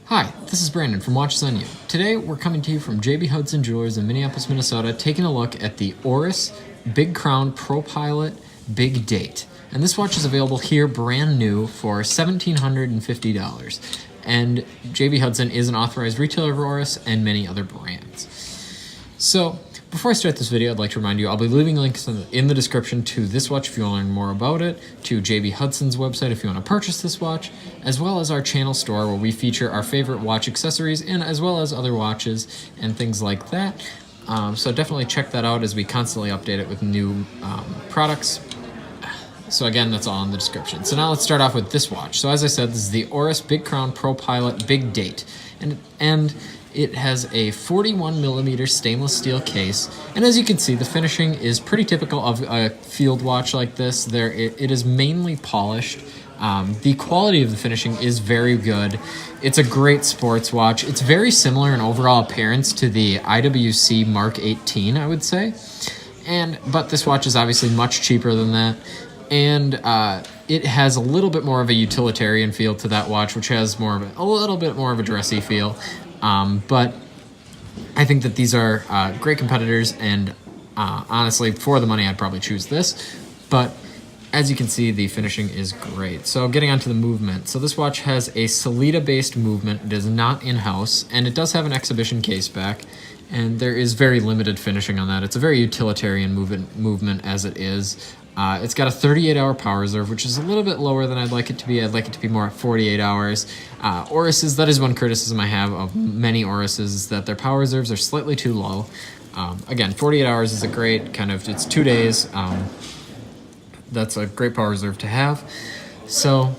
Hi, this is Brandon from Watches on You. Today we're coming to you from JB Hudson Jewelers in Minneapolis, Minnesota, taking a look at the Oris Big Crown ProPilot Big Date. And this watch is available here brand new for $1,750. And JB Hudson is an authorized retailer of Oris and many other brands. So, before I start this video, I'd like to remind you I'll be leaving links in the description to this watch if you want to learn more about it, to JB Hudson's website if you want to purchase this watch, as well as our channel store where we feature our favorite watch accessories and as well as other watches and things like that. So definitely check that out as we constantly update it with new products. So again, that's all in the description. So now let's start off with this watch. So as I said, this is the Oris Big Crown ProPilot Big Date. And it has a 41mm stainless steel case, and as you can see, the finishing is pretty typical of a field watch like this. It is mainly polished. The quality of the finishing is very good. It's a great sports watch. It's very similar in overall appearance to the IWC Mark 18, I would say. But this watch is obviously much cheaper than that. And it has a little bit more of a utilitarian feel to that watch, which has a little bit more of a dressy feel. But I think that these are great competitors, and honestly, for the money, I'd probably choose this. But as you can see, the finishing is great. So getting onto the movement. So this watch has a Sellita-based movement. It is not in-house, and it does have an exhibition case back. And there is very limited finishing on that. It's a very utilitarian movement as it is. It's got a 38-hour power reserve, which is a little bit lower than I'd like it to be. I'd like it to be more at 48 hours. Oris's, that is one criticism I have of many Oris's, is that their power reserves are slightly too low. Again, 48 hours is a great it's 2 days. That's a great power reserve to have. So,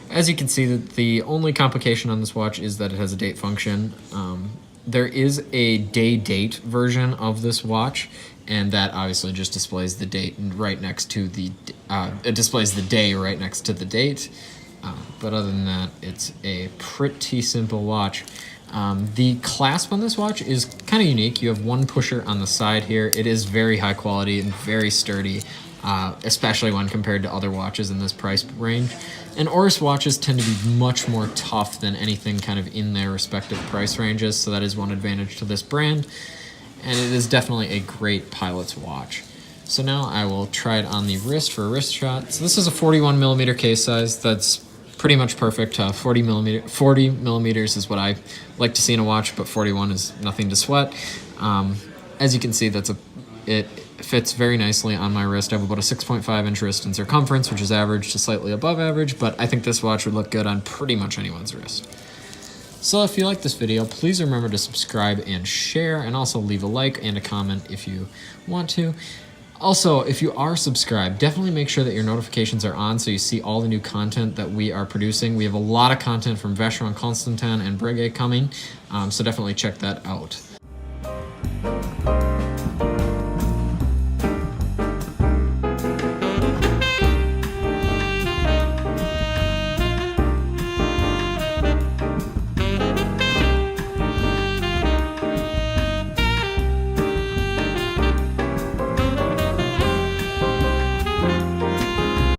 as you can see, the only complication on this watch is that it has a date function. There is a day-date version of this watch, and that obviously just displays the date right next to it displays the day right next to the date. But other than that, it's a pretty simple watch. The clasp on this watch is kind of unique. You have one pusher on the side here. It is very high quality and very sturdy, especially when compared to other watches in this price range. And Oris watches tend to be much more tough than anything kind of in their respective price ranges, so that is one advantage to this brand. And it is definitely a great pilot's watch. So now I will try it on the wrist for a wrist shot. So this is a 41mm case size. That's pretty much perfect. 40 millimeters is what I like to see in a watch, but 41 is nothing to sweat. As you can see, it fits very nicely on my wrist. I have about a 6.5-inch wrist in circumference, which is average to slightly above average, but I think this watch would look good on pretty much anyone's wrist. So if you like this video, please remember to subscribe and share, and also leave a like and a comment if you want to. Also, if you are subscribed, definitely make sure that your notifications are on so you see all the new content that we are producing. We have a lot of content from Vacheron Constantin and Breguet coming, so definitely check that out.